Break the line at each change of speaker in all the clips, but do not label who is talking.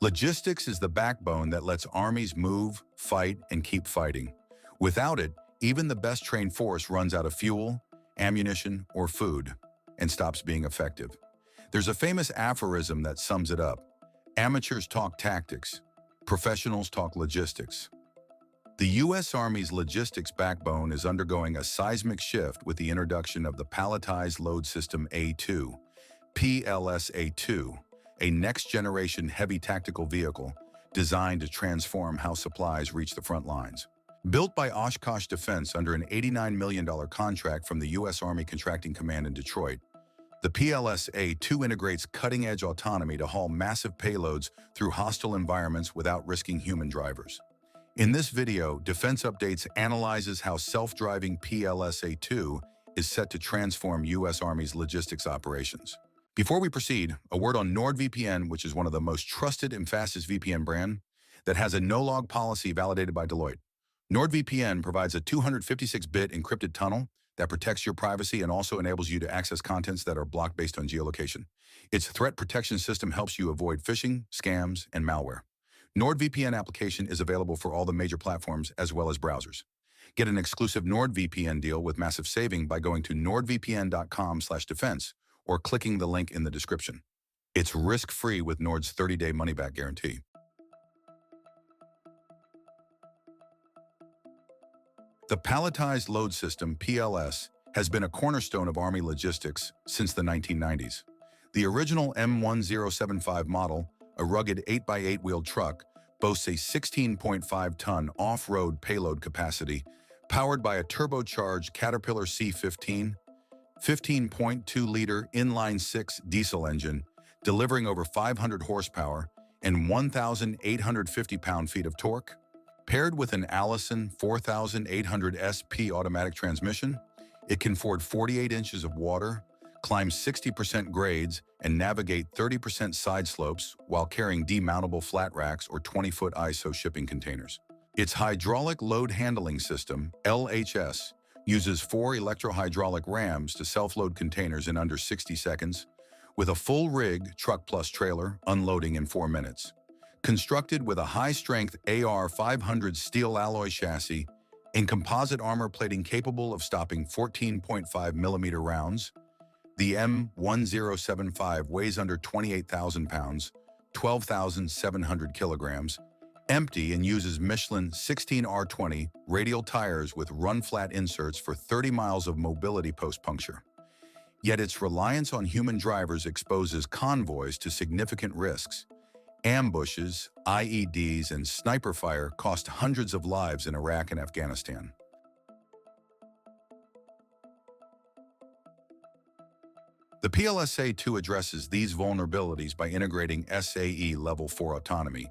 Logistics is the backbone that lets armies move, fight, and keep fighting. Without it, even the best trained force runs out of fuel, ammunition, or food, and stops being effective. There's a famous aphorism that sums it up. Amateurs talk tactics, professionals talk logistics. The U.S. Army's logistics backbone is undergoing a seismic shift with the introduction of the Palletized Load System A2, PLS A2, a next-generation heavy tactical vehicle designed to transform how supplies reach the front lines. Built by Oshkosh Defense under an $89 million contract from the U.S. Army Contracting Command in Detroit, the PLS A2 integrates cutting-edge autonomy to haul massive payloads through hostile environments without risking human drivers. In this video, Defense Updates analyzes how self-driving PLS A2 is set to transform U.S. Army's logistics operations. Before we proceed, a word on NordVPN, which is one of the most trusted and fastest VPN brand that has a no-log policy validated by Deloitte. NordVPN provides a 256-bit encrypted tunnel that protects your privacy and also enables you to access contents that are blocked based on geolocation. Its threat protection system helps you avoid phishing, scams, and malware. NordVPN application is available for all the major platforms as well as browsers. Get an exclusive NordVPN deal with massive saving by going to nordvpn.com/defense or clicking the link in the description. It's risk-free with Nord's 30-day money-back guarantee. The Palletized Load System, PLS, has been a cornerstone of Army logistics since the 1990s. The original M1075 model, a rugged 8x8 wheeled truck, boasts a 16.5-ton off-road payload capacity, powered by a turbocharged Caterpillar C15, 15.2-liter inline-6 diesel engine, delivering over 500 horsepower and 1,850 pound-feet of torque. Paired with an Allison 4800 SP automatic transmission, it can ford 48 inches of water, climb 60% grades, and navigate 30% side slopes while carrying demountable flat racks or 20-foot ISO shipping containers. Its hydraulic load handling system, LHS, uses 4 electro-hydraulic rams to self-load containers in under 60 seconds, with a full rig, truck plus trailer, unloading in 4 minutes. Constructed with a high-strength AR-500 steel alloy chassis and composite armor plating capable of stopping 14.5mm rounds, the M1075 weighs under 28,000 pounds, 12,700 kilograms, empty, and uses Michelin 16R20 radial tires with run-flat inserts for 30 miles of mobility post-puncture. Yet its reliance on human drivers exposes convoys to significant risks. Ambushes, IEDs, and sniper fire cost hundreds of lives in Iraq and Afghanistan. The PLS A2 addresses these vulnerabilities by integrating SAE Level 4 autonomy,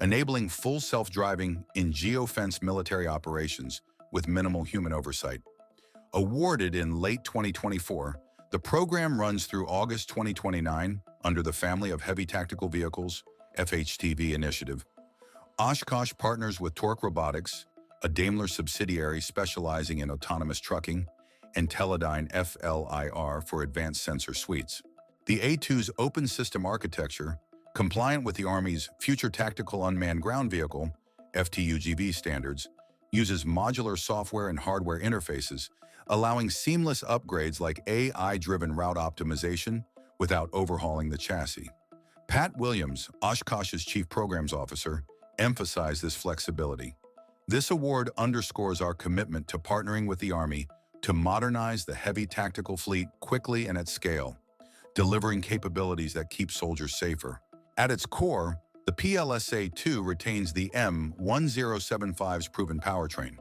enabling full self-driving in geofence military operations with minimal human oversight. Awarded in late 2024, the program runs through August 2029 under the Family of Heavy Tactical Vehicles FHTV initiative. Oshkosh partners with Torque Robotics, a Daimler subsidiary specializing in autonomous trucking, and Teledyne FLIR for advanced sensor suites. The A2's open system architecture, compliant with the Army's Future Tactical Unmanned Ground Vehicle FTUGV standards, uses modular software and hardware interfaces, allowing seamless upgrades like AI-driven route optimization without overhauling the chassis. Pat Williams, Oshkosh's Chief Programs Officer, emphasized this flexibility. This award underscores our commitment to partnering with the Army to modernize the heavy tactical fleet quickly and at scale, delivering capabilities that keep soldiers safer. At its core, the PLS A2 retains the M1075's proven powertrain.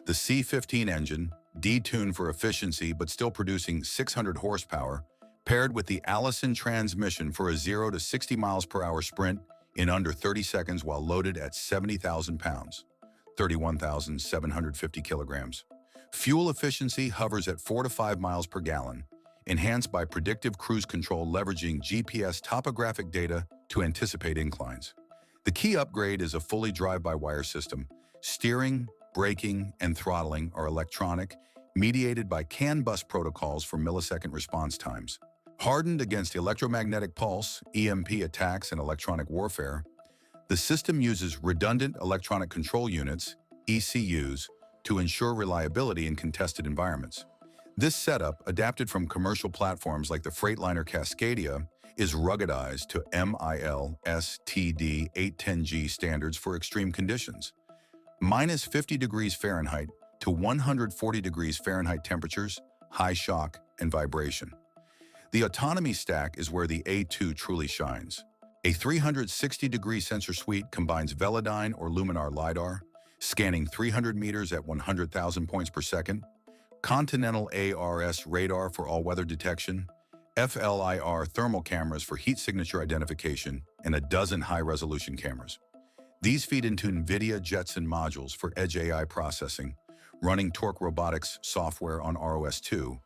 The C15 engine, detuned for efficiency but still producing 600 horsepower, paired with the Allison transmission for a 0 to 60 miles per hour sprint in under 30 seconds while loaded at 70,000 pounds, 31,750 kilograms. Fuel efficiency hovers at 4 to 5 miles per gallon, enhanced by predictive cruise control leveraging GPS topographic data to anticipate inclines. The key upgrade is a fully drive-by-wire system. Steering, braking, and throttling are electronic, mediated by CAN bus protocols for millisecond response times. Hardened against electromagnetic pulse, EMP attacks, and electronic warfare, The system uses redundant electronic control units, ECUs, to ensure reliability in contested environments. This setup, adapted from commercial platforms like the Freightliner Cascadia, is ruggedized to MIL STD 810G standards for extreme conditions. Minus 50 degrees Fahrenheit to 140 degrees Fahrenheit temperatures, high shock, and vibration. The autonomy stack is where the A2 truly shines. A 360-degree sensor suite combines Velodyne or Luminar LiDAR, scanning 300 meters at 100,000 points per second, Continental ARS radar for all-weather detection, FLIR thermal cameras for heat signature identification, and a dozen high-resolution cameras. These feed into NVIDIA Jetson modules for edge AI processing, running Torque Robotics software on ROS2,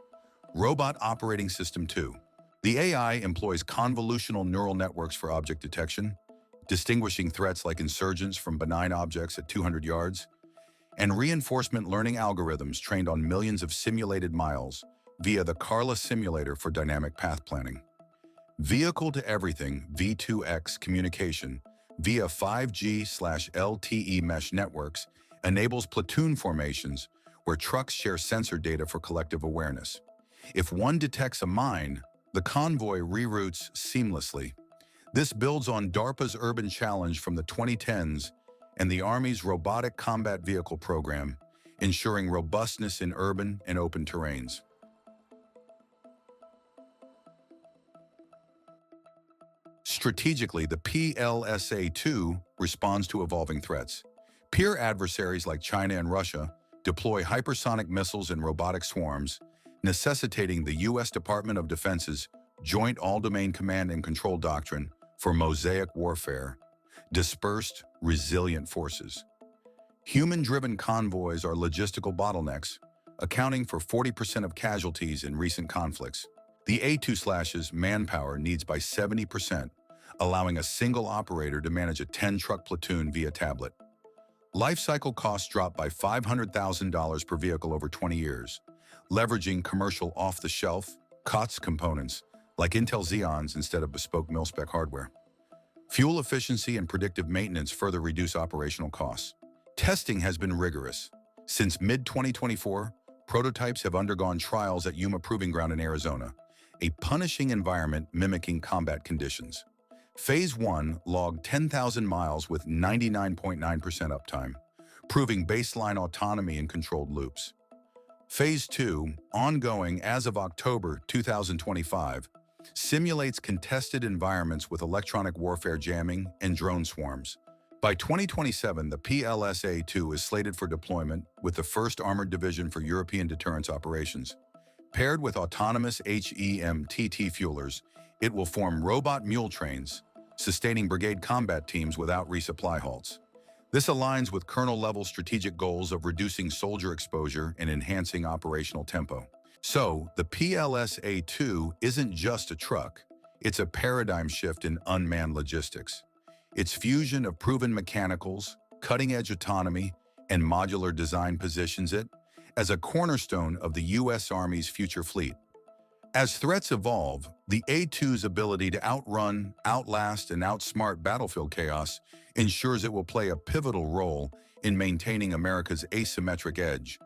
Robot Operating System 2. The AI employs convolutional neural networks for object detection, distinguishing threats like insurgents from benign objects at 200 yards, and reinforcement learning algorithms trained on millions of simulated miles via the Carla simulator for dynamic path planning. Vehicle-to-everything V2X communication via 5G/LTE mesh networks enables platoon formations where trucks share sensor data for collective awareness. If one detects a mine, the convoy reroutes seamlessly. This builds on DARPA's Urban Challenge from the 2010s and the Army's Robotic Combat Vehicle program, ensuring robustness in urban and open terrains. Strategically, the PLS A2 responds to evolving threats. Peer adversaries like China and Russia deploy hypersonic missiles and robotic swarms, necessitating the U.S. Department of Defense's Joint All-Domain Command and Control Doctrine for mosaic warfare, dispersed, resilient forces. Human-driven convoys are logistical bottlenecks, accounting for 40% of casualties in recent conflicts. The A2 slashes manpower needs by 70%, allowing a single operator to manage a 10-truck platoon via tablet. Lifecycle costs drop by $500,000 per vehicle over 20 years, leveraging commercial off-the-shelf COTS components like Intel Xeons instead of bespoke mil-spec hardware. Fuel efficiency and predictive maintenance further reduce operational costs. Testing has been rigorous. Since mid-2024, prototypes have undergone trials at Yuma Proving Ground in Arizona, a punishing environment mimicking combat conditions. Phase 1 logged 10,000 miles with 99.9% uptime, proving baseline autonomy in controlled loops. Phase 2, ongoing as of October 2025, simulates contested environments with electronic warfare jamming and drone swarms. By 2027, the PLS A2 is slated for deployment with the 1st Armored Division for European deterrence operations. Paired with autonomous HEMTT fuelers, it will form robot mule trains, sustaining brigade combat teams without resupply halts. This aligns with colonel-level strategic goals of reducing soldier exposure and enhancing operational tempo. So, the PLS A2 isn't just a truck, it's a paradigm shift in unmanned logistics. Its fusion of proven mechanicals, cutting-edge autonomy, and modular design positions it as a cornerstone of the U.S. Army's future fleet. As threats evolve, the A2's ability to outrun, outlast, and outsmart battlefield chaos ensures it will play a pivotal role in maintaining America's asymmetric edge,